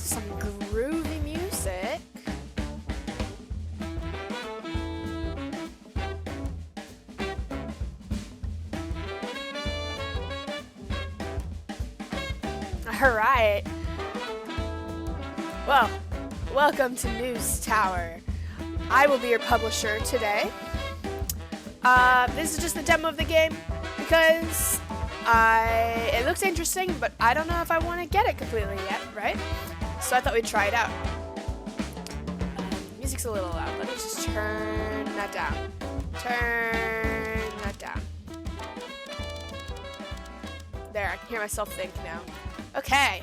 some groovy music. Alright. Well, welcome to News Tower. I will be your publisher today. This is just the demo of the game because it looks interesting, but I don't know if I want to get it completely yet, right? So I thought we'd try it out. Music's a little loud. Let me just turn that down. Turn that down. There, I can hear myself think now. Okay.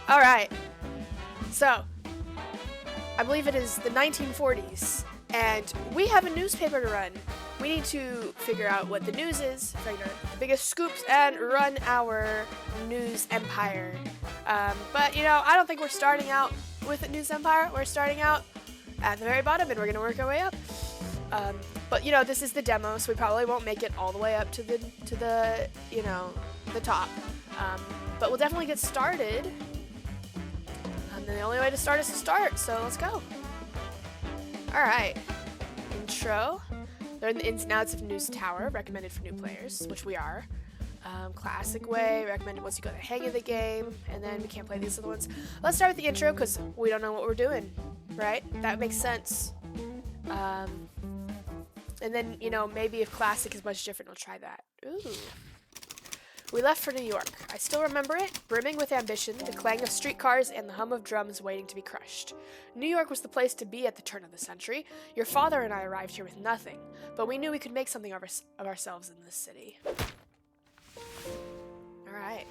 Alright. So, I believe it is the 1940s, and we have a newspaper to run. We need to figure out what the news is, figure the biggest scoops, and run our news empire. But, you know, I don't think we're starting out with a news empire. We're starting out at the very bottom, and we're going to work our way up. But, you know, this is the demo, so we probably won't make it all the way up to the you know, the top. But we'll definitely get started. And the only way to start is to start, so let's go. Alright. Intro. Learn the ins and outs of News Tower, recommended for new players, which we are. Classic way, recommended once you got the hang of the game, and then we can't play these other ones. Let's start with the intro, because we don't know what we're doing, right? That makes sense. And then, you know, maybe if classic is much different, we'll try that. Ooh. We left for New York. I still remember it, brimming with ambition, the clang of streetcars and the hum of drums waiting to be crushed. New York was the place to be at the turn of the century. Your father and I arrived here with nothing, but we knew we could make something of ourselves in this city. Alright.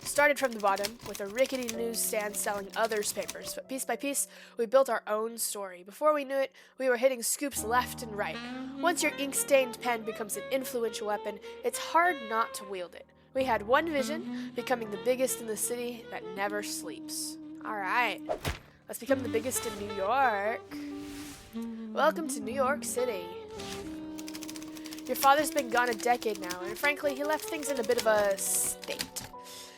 Started from the bottom with a rickety newsstand selling others' papers, but piece by piece, we built our own story. Before we knew it, we were hitting scoops left and right. Once your ink-stained pen becomes an influential weapon, it's hard not to wield it. We had one vision, becoming the biggest in the city that never sleeps. Alright, let's become the biggest in New York. Welcome to New York City. Your father's been gone a decade now, and frankly, he left things in a bit of a state.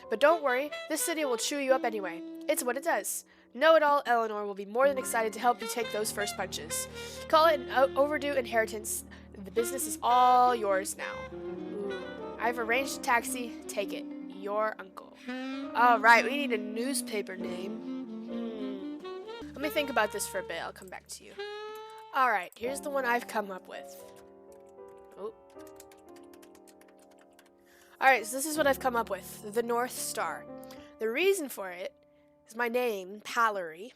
But don't worry, this city will chew you up anyway. It's what it does. Know-it-all Eleanor will be more than excited to help you take those first punches. Call it an overdue inheritance. The business is all yours now. Ooh. I've arranged a taxi. Take it. Your uncle. Alright, we need a newspaper name. Let me think about this for a bit. I'll come back to you. Alright, here's the one I've come up with. Oh. Alright, so this is what I've come up with. The North Star. The reason for it is my name, Pallery,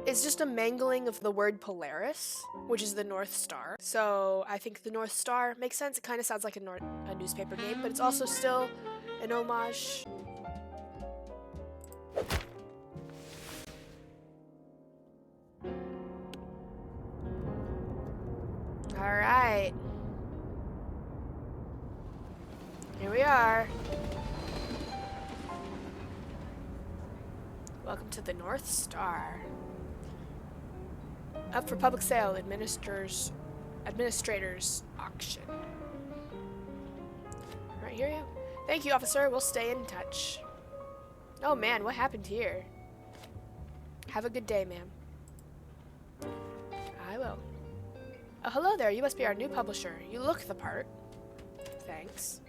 is just a mangling of the word Polaris, which is the North Star. So I think the North Star makes sense. It kind of sounds like a newspaper name, but it's also still an homage. Alright. Here we are. Welcome to the North Star. Up for public sale, administrator's auction. Right here, you. Thank you, officer. We'll stay in touch. Oh man, what happened here? Have a good day, ma'am. I will. Oh, hello there. You must be our new publisher. You look the part. Thanks.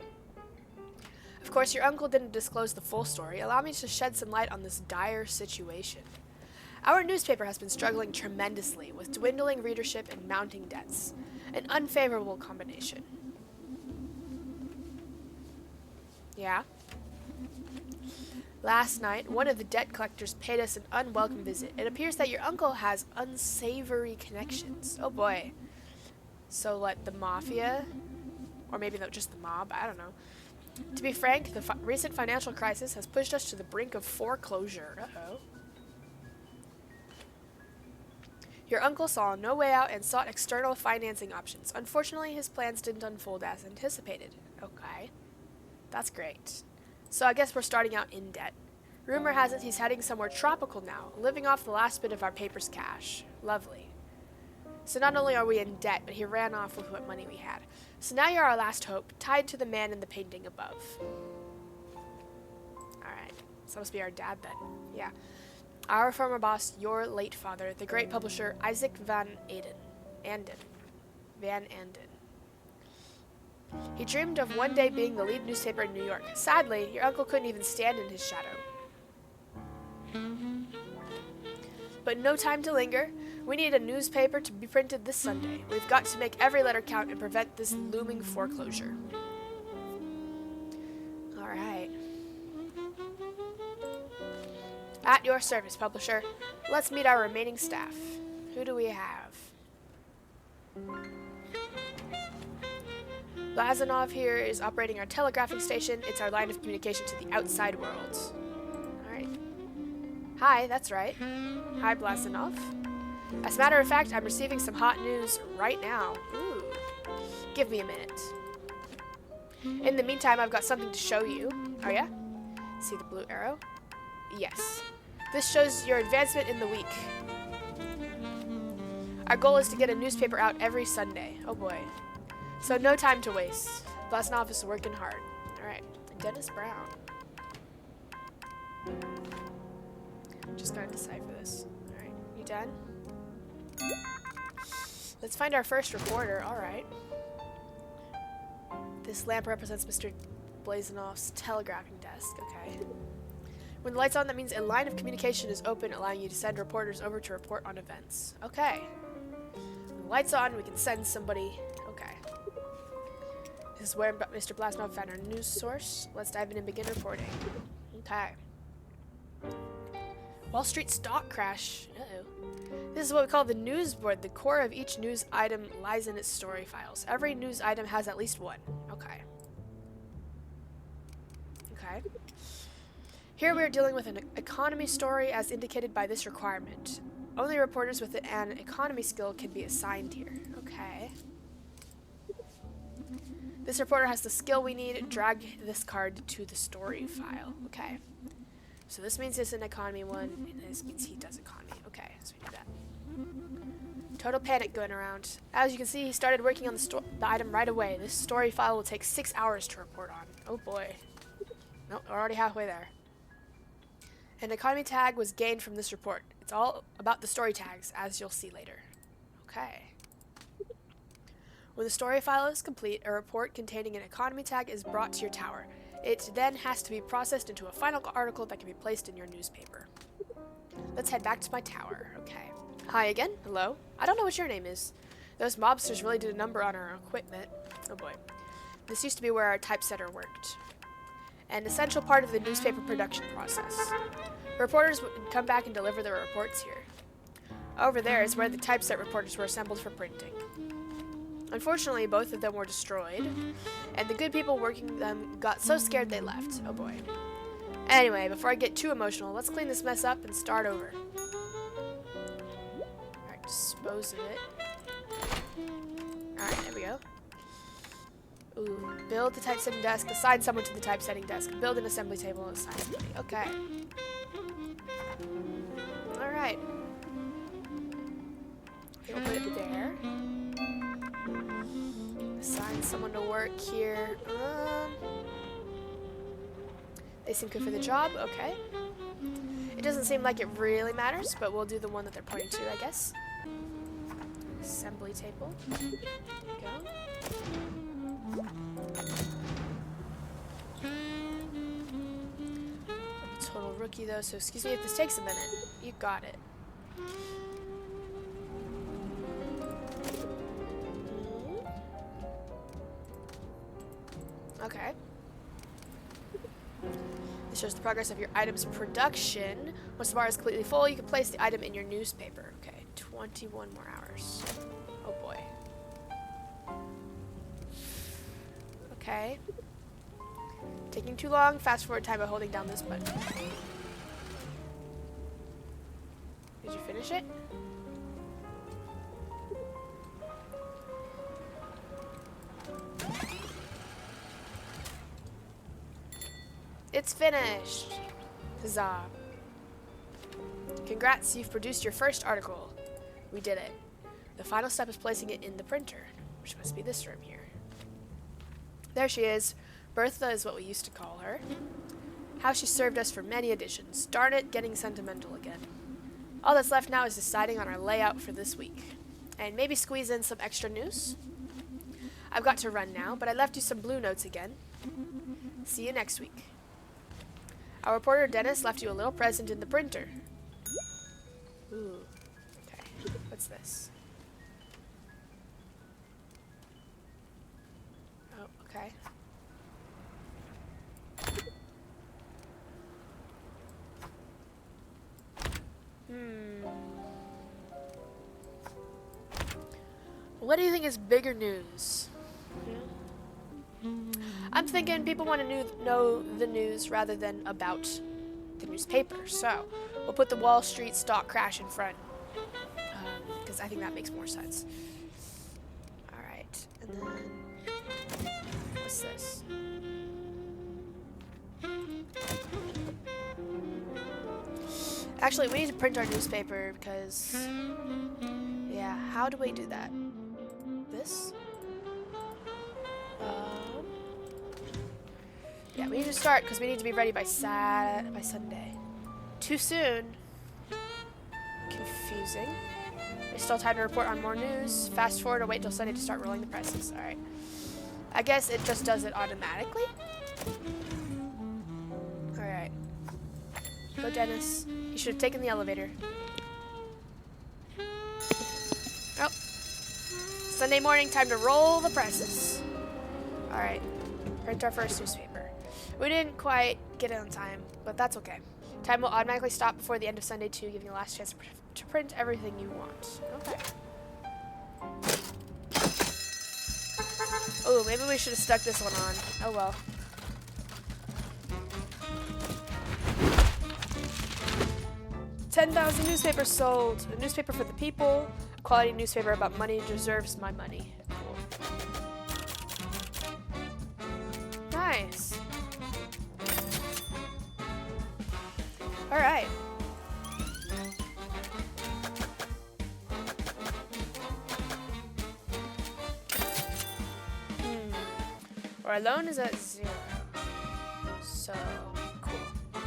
Of course, your uncle didn't disclose the full story. Allow me to shed some light on this dire situation. Our newspaper has been struggling tremendously with dwindling readership and mounting debts. An unfavorable combination. Yeah? Last night, one of the debt collectors paid us an unwelcome visit. It appears that your uncle has unsavory connections. Oh boy. So, like, the mafia? Or maybe just the mob? I don't know. To be frank, the recent financial crisis has pushed us to the brink of foreclosure. Uh-oh. Your uncle saw no way out and sought external financing options. Unfortunately, his plans didn't unfold as anticipated. Okay. That's great. So I guess we're starting out in debt. Rumor has it he's heading somewhere tropical now, living off the last bit of our paper's cash. Lovely. So not only are we in debt, but he ran off with what money we had. So now you're our last hope, tied to the man in the painting above. Alright. So must be our dad then. Yeah. Our former boss, your late father, the great publisher Isaac Van Anden. Van Anden. He dreamed of one day being the lead newspaper in New York. Sadly, your uncle couldn't even stand in his shadow. But no time to linger. We need a newspaper to be printed this Sunday. We've got to make every letter count and prevent this looming foreclosure. All right. At your service, publisher. Let's meet our remaining staff. Who do we have? Blazanov here is operating our telegraphing station. It's our line of communication to the outside world. Alright. Hi, that's right. Hi, Blazanov. As a matter of fact, I'm receiving some hot news right now. Ooh. Give me a minute. In the meantime, I've got something to show you. Oh yeah? See the blue arrow? Yes. This shows your advancement in the week. Our goal is to get a newspaper out every Sunday. Oh boy. So no time to waste. Blazanov is working hard. Alright. Dennis Brown. Just gotta decipher this. Alright. You done? Let's find our first reporter. Alright. This lamp represents Mr. Blazanov's telegraphing desk. Okay. When the light's on, that means a line of communication is open, allowing you to send reporters over to report on events. Okay. When the light's on, we can send somebody. Okay. This is where Mr. Blazanov found our news source. Let's dive in and begin reporting. Okay. Wall Street stock crash. Uh-oh. This is what we call the news board. The core of each news item lies in its story files. Every news item has at least one. Okay. Okay. Here we are dealing with an economy story as indicated by this requirement. Only reporters with an economy skill can be assigned here. Okay. This reporter has the skill we need. Drag this card to the story file. Okay. So this means it's an economy one, and this means he does economy. Okay, so we do that. Total panic going around. As you can see, he started working on the item right away. This story file will take 6 hours to report on. Oh boy. Nope, we're already halfway there. An economy tag was gained from this report. It's all about the story tags, as you'll see later. Okay. When the story file is complete, a report containing an economy tag is brought to your tower. It then has to be processed into a final article that can be placed in your newspaper. Let's head back to my tower. Okay. Hi again. Hello. I don't know what your name is. Those mobsters really did a number on our equipment. Oh boy. This used to be where our typesetter worked. An essential part of the newspaper production process. Reporters would come back and deliver their reports here. Over there is where the typeset reporters were assembled for printing. Unfortunately, both of them were destroyed, and the good people working them got so scared they left. Oh boy. Anyway, before I get too emotional, let's clean this mess up and start over. Alright, dispose of it. Alright, there we go. Ooh, build the typesetting desk, assign someone to the typesetting desk, build an assembly table, and assign somebody. Okay. Alright. Okay, we'll put it there. Assign someone to work here. They seem good for the job. Okay. It doesn't seem like it really matters, but we'll do the one that they're pointing to, I guess. Assembly table. There we go. Total rookie though, so excuse me if this takes a minute. You got it. Okay. This shows the progress of your item's production. Once the bar is completely full, you can place the item in your newspaper. Okay, 21 more hours. Oh boy. Okay. Taking too long. Fast forward time by holding down this button. Did you finish it? It's finished! Huzzah. Congrats, you've produced your first article. We did it. The final step is placing it in the printer, which must be this room here. There she is. Bertha is what we used to call her. How she served us for many editions. Darn it, getting sentimental again. All that's left now is deciding on our layout for this week. And maybe squeeze in some extra news. I've got to run now, but I left you some blue notes again. See you next week. Our reporter Dennis left you a little present in the printer. Ooh. Okay. What's this? Oh, okay. What do you think is bigger news? I'm thinking people want to know the news rather than about the newspaper. So we'll put the Wall Street stock crash in front, because I think that makes more sense. All right, and then what's this? Actually, we need to print our newspaper because, yeah, how do we do that? This? Yeah, we need to start because we need to be ready by Sunday. Too soon. Confusing. There's still time to report on more news. Fast forward or wait till Sunday to start rolling the presses. All right. I guess it just does it automatically. All right. Go, Dennis. You should have taken the elevator. Oh. Sunday morning, time to roll the presses. All right. Print our first newspaper. We didn't quite get it on time, but that's okay. Time will automatically stop before the end of Sunday 2, giving you the last chance to print everything you want. Okay. Oh, maybe we should have stuck this one on. Oh well. $10,000 newspapers sold. A newspaper for the people. A quality newspaper about money deserves my money. Cool. Nice. All right. Our loan is at 0. So, cool.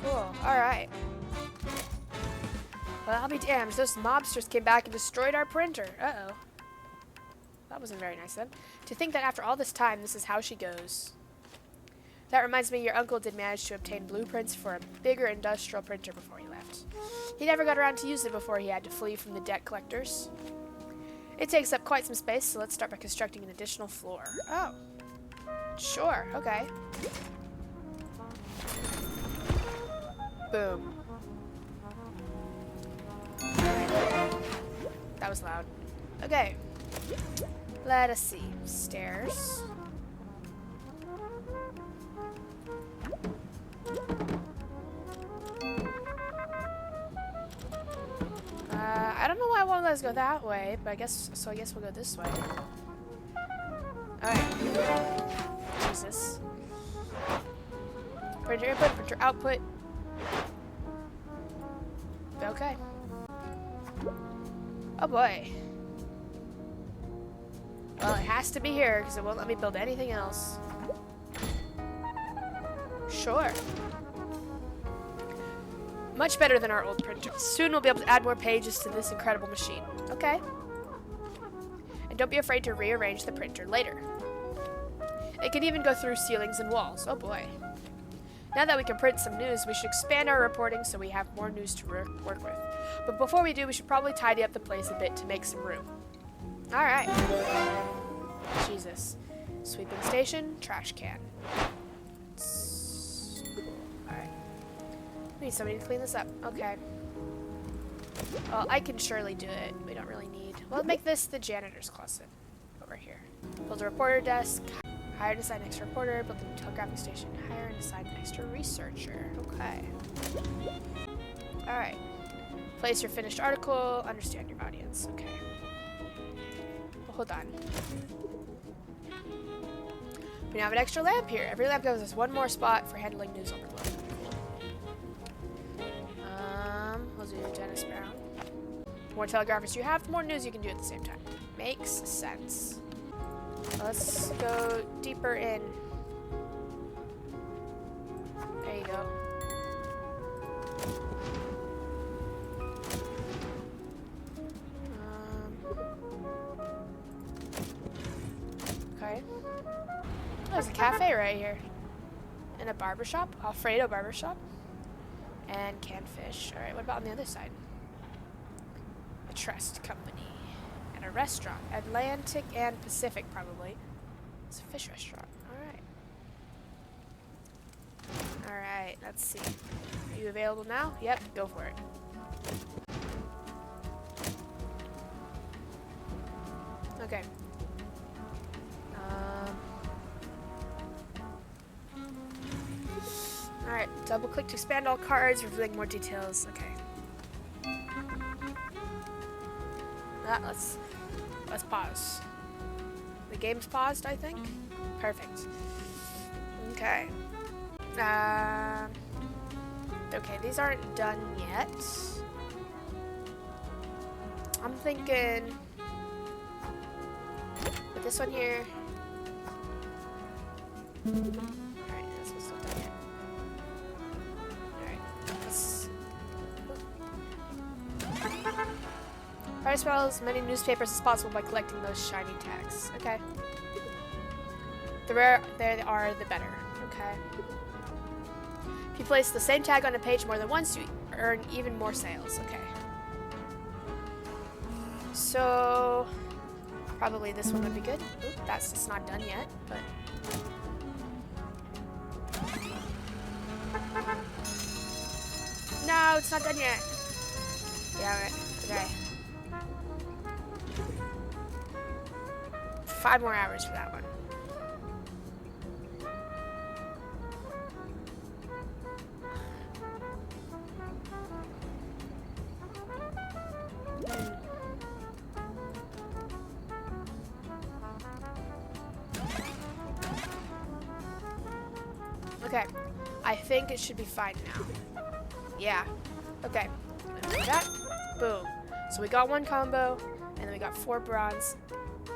Cool. All right. Well, I'll be damned. Those mobsters came back and destroyed our printer. Uh-oh. That wasn't very nice then. To think that after all this time, this is how she goes. That reminds me, your uncle did manage to obtain blueprints for a bigger industrial printer before he left. He never got around to use it before he had to flee from the debt collectors. It takes up quite some space, so let's start by constructing an additional floor. Oh. Sure, okay. Boom. That was loud. Okay. Let us see. Stairs. I don't know why I won't let us go that way, but I guess we'll go this way. Alright. Jesus. Printer input, printer output. Okay. Oh boy. Well, it has to be here because it won't let me build anything else. Sure. Much better than our old printer. Soon we'll be able to add more pages to this incredible machine. Okay. And don't be afraid to rearrange the printer later. It can even go through ceilings and walls. Oh boy. Now that we can print some news, we should expand our reporting so we have more news to work with. But before we do, we should probably tidy up the place a bit to make some room. Alright. Jesus. Sweeping station, trash can. Cool. Alright. We need somebody to clean this up. Okay. Well, I can surely do it. We don't really need... Well, make this the janitor's closet. Over here. Build a reporter desk. Hire and assign an extra reporter. Build a new telegraphic station. Hire and assign an extra researcher. Okay. Alright. Place your finished article. Understand your audience. Okay. Well, hold on. We now have an extra lamp here. Every lamp gives us one more spot for handling news overload. We'll do Dennis Brown. The more telegraphers you have, the more news you can do at the same time. Makes sense. Let's go deeper in. There you go. Okay. There's a cafe right here. And a barbershop. Alfredo barbershop. And canned fish. Alright, what about on the other side? A trust company. And a restaurant. Atlantic and Pacific, probably. It's a fish restaurant. Alright. Alright, let's see. Are you available now? Yep, go for it. Okay. Alright, double click to expand all cards, revealing more details. Okay. Let's pause. The game's paused, I think? Perfect. Okay. Okay, these aren't done yet. I'm thinking with this one here. Alright, this one's not done yet. Alright, let's... Try to spell as many newspapers as possible by collecting those shiny tags. Okay. The rarer they are, the better. Okay. If you place the same tag on a page more than once, you earn even more sales. Okay. So, probably this one would be good. Oop, that's just not done yet, but... No, it's not done yet. Damn it. Okay. 5 more hours for that one. Okay, I think it should be fine now. Yeah. Okay. Like that. Boom. So we got 1 combo, and then we got 4 bronze.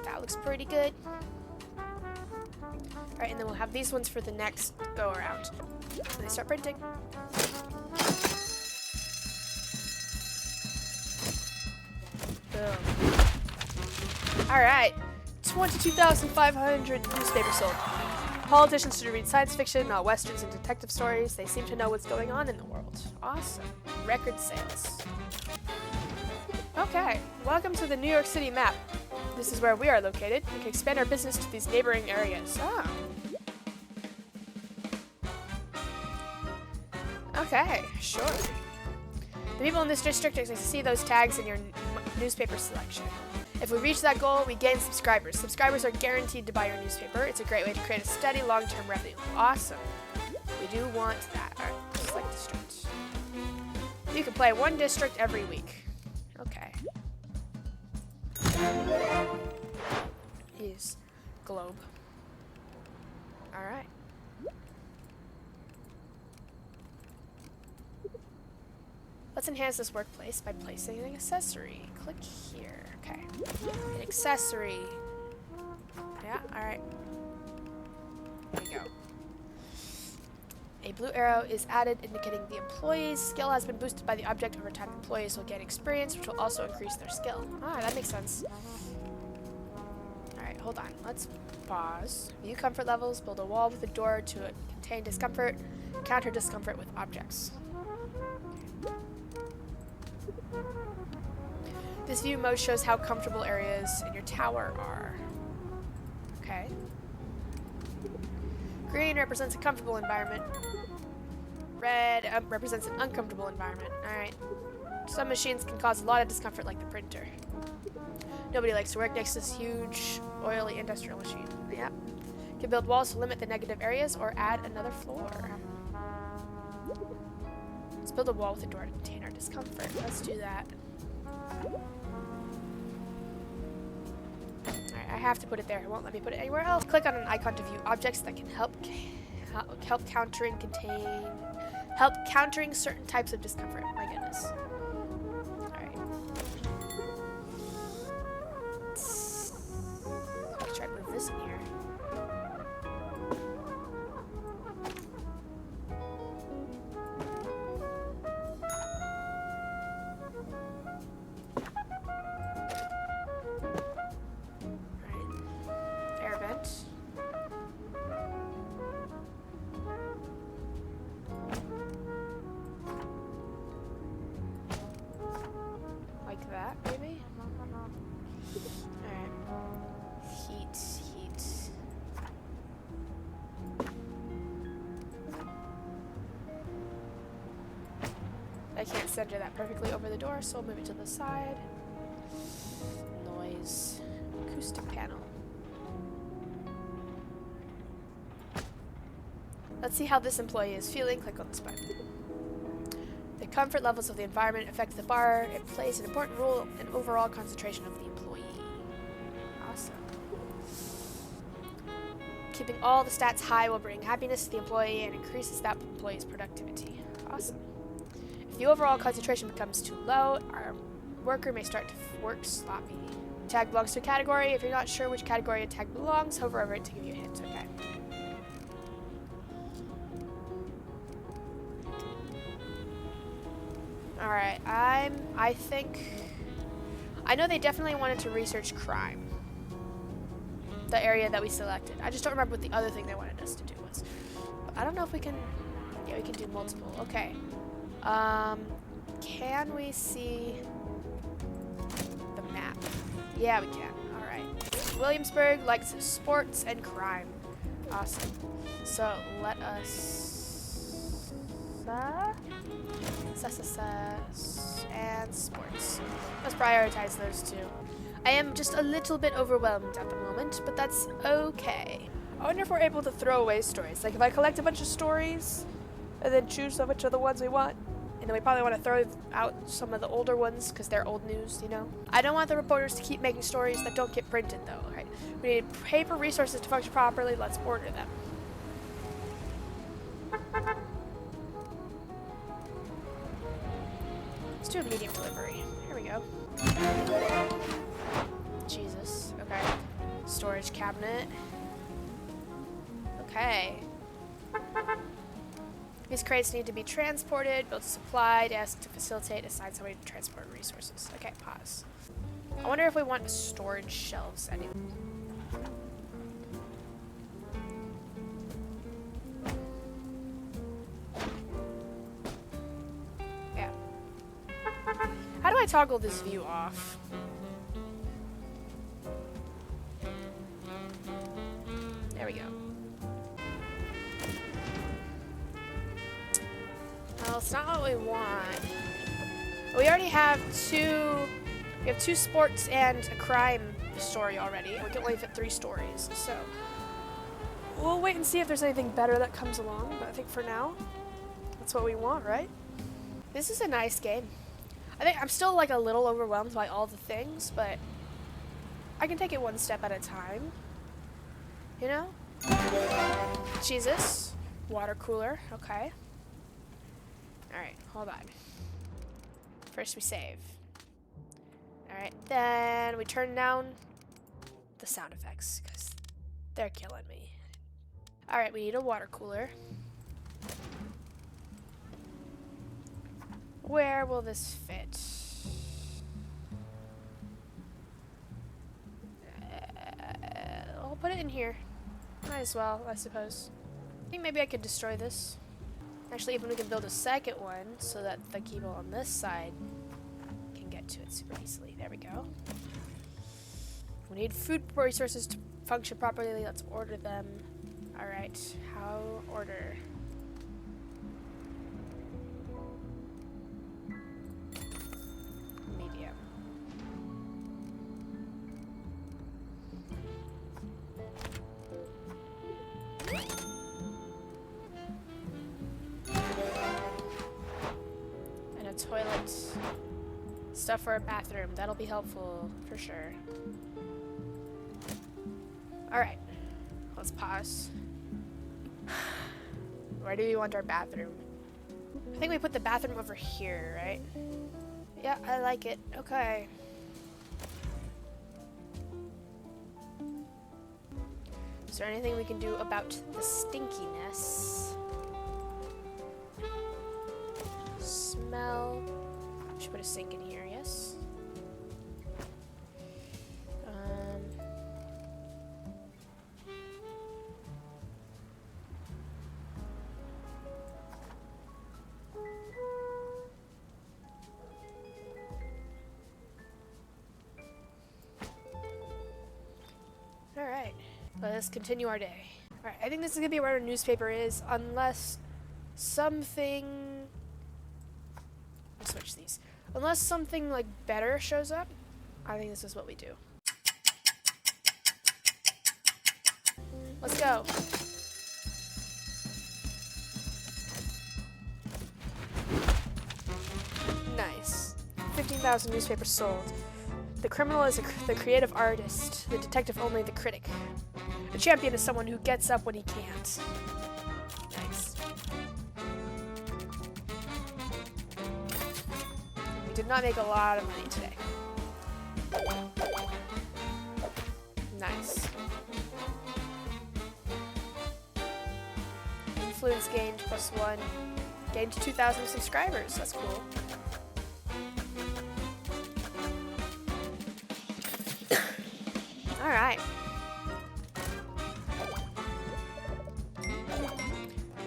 That looks pretty good. Alright, and then we'll have these ones for the next go around. And they start printing. Boom. Alright. 22,500 newspapers sold. Politicians should read science fiction, not westerns and detective stories. They seem to know what's going on in the world. Awesome. Record sales. Okay, welcome to the New York City map. This is where we are located. We can expand our business to these neighboring areas. Ah. Okay, sure. The people in this district can see those tags in your newspaper selection. If we reach that goal, we gain subscribers. Subscribers are guaranteed to buy your newspaper. It's a great way to create a steady, long-term revenue. Awesome. We do want that. All right, select district. You can play 1 district every week. Okay. Use globe. All right. Let's enhance this workplace by placing an accessory. Click here. Okay. An accessory. Yeah, alright. There we go. A blue arrow is added indicating the employee's skill has been boosted by the object. Over time, employees will gain experience, which will also increase their skill. Ah, that makes sense. Alright, hold on. Let's pause. View comfort levels. Build a wall with a door to contain discomfort. Counter discomfort with objects. This view mode shows how comfortable areas in your tower are. Okay. Green represents a comfortable environment. Red represents an uncomfortable environment. Alright. Some machines can cause a lot of discomfort, like the printer. Nobody likes to work next to this huge, oily industrial machine. Yep. You can build walls to limit the negative areas or add another floor. Let's build a wall with a door to contain our discomfort. Let's do that. Alright, I have to put it there. It won't let me put it anywhere else. Click on an icon to view objects that can help countering certain types of discomfort. My goodness. Alright. this in here. Alright. Air vent. Like that, maybe? Alright. Heat. I can't center that perfectly over the door, so I'll move it to the side. Noise. Acoustic panel. Let's see how this employee is feeling. Click on this button. The comfort levels of the environment affect the bar. It plays an important role in overall concentration of the employee. Awesome. Keeping all the stats high will bring happiness to the employee and increases that employee's productivity. Awesome. If the overall concentration becomes too low, our worker may start to work sloppy. Tag belongs to a category. If you're not sure which category a tag belongs, hover over it to give you a hint. Okay. Alright, I think... I know they definitely wanted to research crime. The area that we selected. I just don't remember what the other thing they wanted us to do was. But I don't know if we can... Yeah, we can do multiple. Okay. Can we see the map? Yeah, we can. Alright. Williamsburg likes sports and crime. Awesome. So, let us... and sports. Let's prioritize those two. I am just a little bit overwhelmed at the moment, but that's okay. I wonder if we're able to throw away stories. Like if I collect a bunch of stories and then choose which are the ones we want, and then we probably want to throw out some of the older ones because they're old news, you know? I don't want the reporters to keep making stories that don't get printed though, right? We need paper resources to function properly. Let's order them. Let's do a medium delivery. Here we go. Jesus. Okay. Storage cabinet. Okay. These crates need to be transported, built a supply desk to facilitate, assign somebody to transport resources. Okay, pause. I wonder if we want storage shelves anyway. Yeah. How do I toggle this view off? There we go. Well, it's not what we want. We already have two sports and a crime story already. We can only fit 3 stories, so we'll wait and see if there's anything better that comes along, but I think for now, that's what we want, right? This is a nice game. I think I'm still like a little overwhelmed by all the things, but I can take it one step at a time. You know? Jesus. Water cooler. Okay. Alright, hold on. First we save. Alright, then we turn down the sound effects, because they're killing me. Alright, we need a water cooler. Where will this fit? I'll put it in here. Might as well, I suppose. I think maybe I could destroy this. Actually, even we can build a second one so that the people on this side can get to it super easily. There we go. We need food resources to function properly. Let's order them. Alright, how order? Medium. And a toilet. Stuff for a bathroom. That'll be helpful for sure. Alright. Let's pause. Where do we want our bathroom? I think we put the bathroom over here, right? Yeah, I like it. Okay. Is there anything we can do about the stinkiness? Smell. We should put a sink in here, yes. Alright, let's continue our day. Alright, I think this is gonna be where our newspaper is, unless something... I'll switch these. Unless something, like, better shows up, I think this is what we do. Let's go. Nice. 15,000 newspapers sold. The criminal is the creative artist, the detective only the critic. The champion is someone who gets up when he can't. Nice. We did not make a lot of money today. Nice. Influence gained +1. Gained 2,000 subscribers. That's cool. Alright.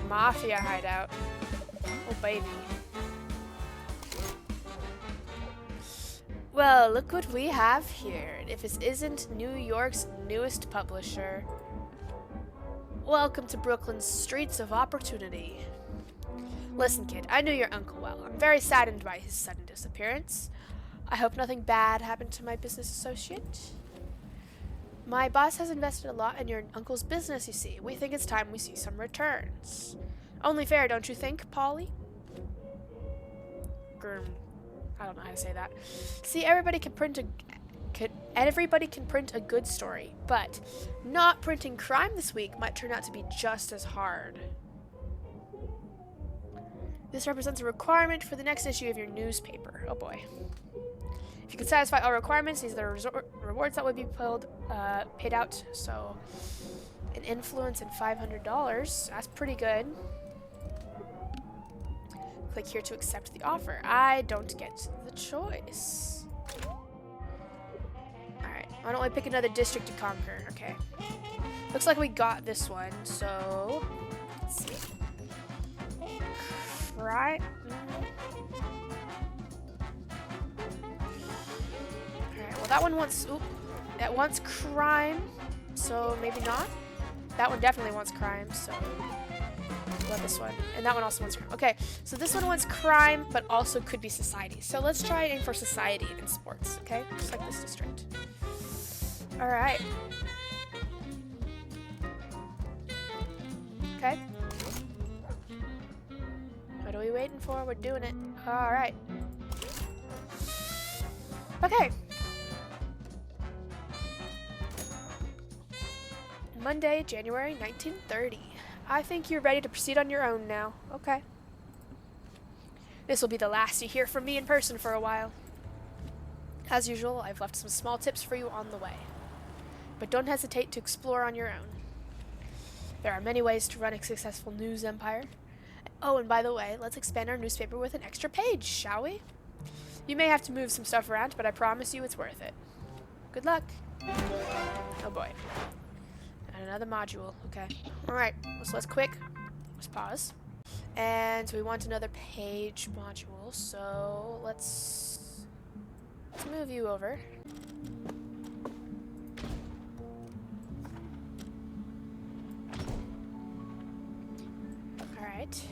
Mafia hideout. Oh, baby. Well, look what we have here. If this isn't New York's newest publisher. Welcome to Brooklyn's streets of opportunity. Listen, kid, I knew your uncle well. I'm very saddened by his sudden disappearance. I hope nothing bad happened to my business associate. My boss has invested a lot in your uncle's business, you see. We think it's time we see some returns. Only fair, don't you think, Polly? I don't know how to say that. See, everybody can print a good story, but not printing crime this week might turn out to be just as hard. This represents a requirement for the next issue of your newspaper. Oh boy. If you can satisfy all requirements, these are the rewards that would be paid out. So, an influence and $500. That's pretty good. Click here to accept the offer. I don't get the choice. Alright, why don't I pick another district to conquer? Okay. Looks like we got this one, so... Let's see. Right? Well, that one wants, that wants crime, so maybe not. That one definitely wants crime, so what about this one? And that one also wants crime. Okay, so this one wants crime, but also could be society. So let's try aim for society in sports, okay? Just like this district. All right. Okay. What are we waiting for? We're doing it. All right. Okay. Monday, January 1930. I think you're ready to proceed on your own now. Okay. This will be the last you hear from me in person for a while. As usual, I've left some small tips for you on the way. But don't hesitate to explore on your own. There are many ways to run a successful news empire. Oh, and by the way, let's expand our newspaper with an extra page, shall we? You may have to move some stuff around, but I promise you it's worth it. Good luck. Oh boy. And another module, okay. Alright, so let's pause. And we want another page module, so let's move you over. Alright.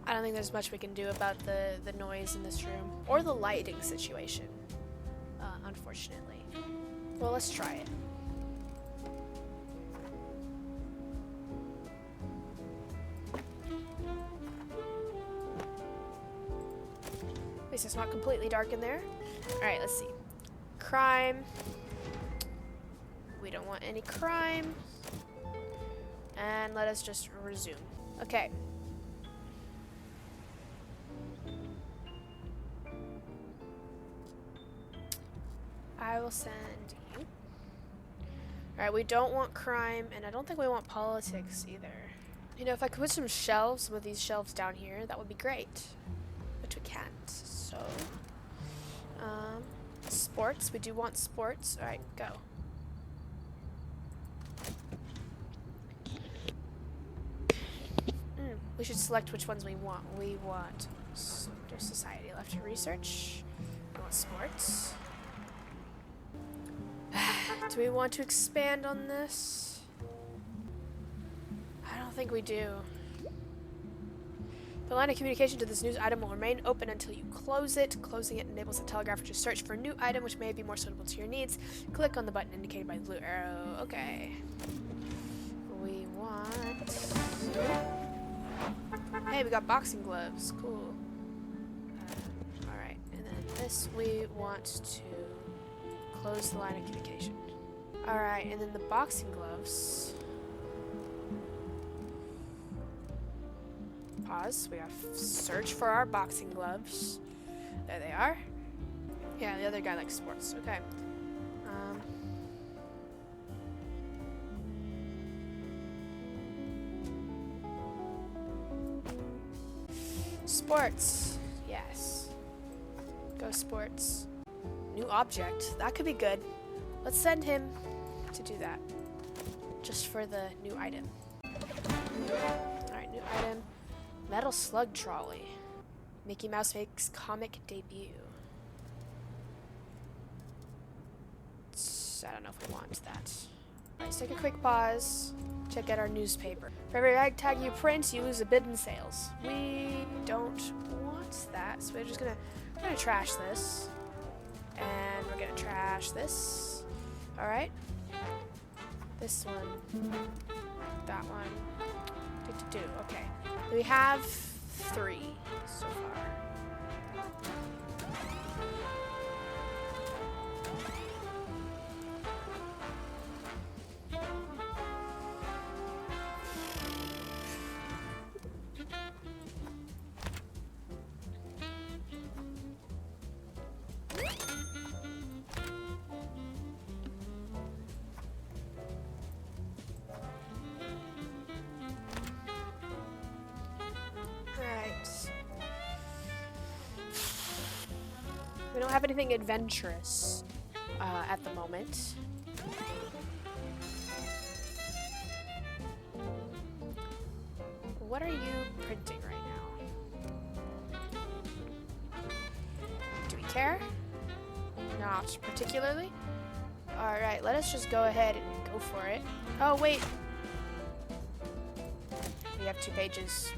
I don't think there's much we can do about the noise in this room, or the lighting situation, unfortunately. Well, let's try it. At least it's not completely dark in there. Alright, let's see. Crime. We don't want any crime. And let us just resume. Okay. I will send you. Alright, we don't want crime, and I don't think we want politics either. You know, if I could put some of these shelves down here, that would be great. But we can't, so... sports, we do want sports. Alright, go. We should select which ones we want. We want society, left to research. We want sports. Do we want to expand on this? I don't think we do. The line of communication to this news item will remain open until you close it. Closing it enables the telegrapher to search for a new item which may be more suitable to your needs. Click on the button indicated by the blue arrow. Okay. We want... Hey, we got boxing gloves. Cool. Alright, and then this we want to close the line of communication. Alright, and then the boxing gloves. Pause. We have search for our boxing gloves. There they are. Yeah, the other guy likes sports. Okay. Sports. Yes. Go sports. New object. That could be good. Let's send him to do that. Just for the new item. Alright, new item. Metal slug trolley. Mickey Mouse makes comic debut. I don't know if we want that. Alright, let's take a quick pause. Check out our newspaper. For every ragtag you print, you lose a bid in sales. We don't want that, so we're gonna trash this. And we're gonna trash this. Alright. This one. That one. Okay. We have 3 so far. We don't have anything adventurous at the moment. What are you printing right now? Do we care? Not particularly. Alright, let us just go ahead and go for it. Oh, wait. We have 2 pages.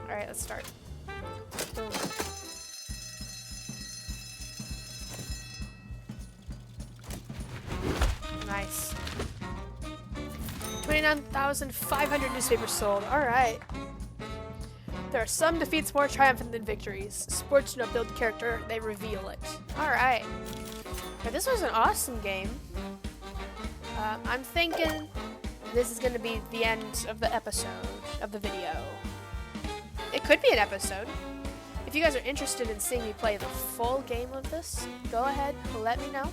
Alright, let's start. Boom. Nice. 29,500 newspapers sold. Alright. There are some defeats more triumphant than victories. Sports do not build character, they reveal it. Alright. This was an awesome game. I'm thinking this is going to be the end of the episode, of the video. It could be an episode. If you guys are interested in seeing me play the full game of this, go ahead, let me know.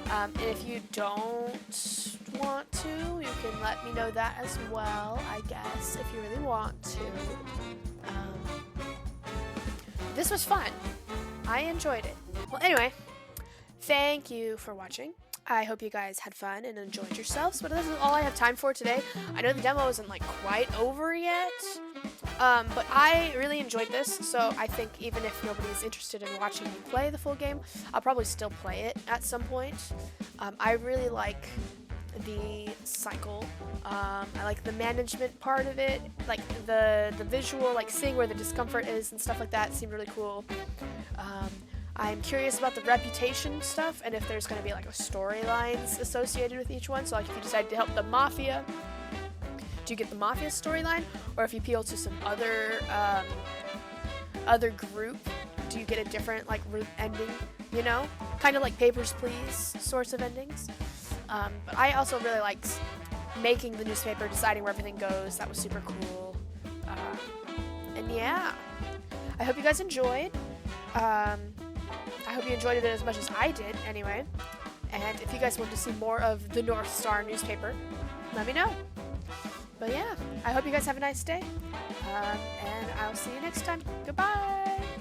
And if you don't want to, you can let me know that as well, I guess, if you really want to. This was fun. I enjoyed it. Well, anyway, thank you for watching. I hope you guys had fun and enjoyed yourselves, but this is all I have time for today. I know the demo isn't like quite over yet, but I really enjoyed this, so I think even if nobody's interested in watching me play the full game, I'll probably still play it at some point. I really like the cycle. I like the management part of it, like the visual, like seeing where the discomfort is and stuff like that seemed really cool. I'm curious about the reputation stuff and if there's going to be like a storylines associated with each one. So like if you decide to help the mafia, do you get the mafia storyline? Or if you appeal to some other group, do you get a different like ending, you know, kind of like Papers, Please sorts of endings. But I also really liked making the newspaper, deciding where everything goes. That was super cool. And yeah, I hope you guys enjoyed. I hope you enjoyed it as much as I did, anyway. And if you guys want to see more of the North Star newspaper, let me know. But yeah, I hope you guys have a nice day. And I'll see you next time. Goodbye!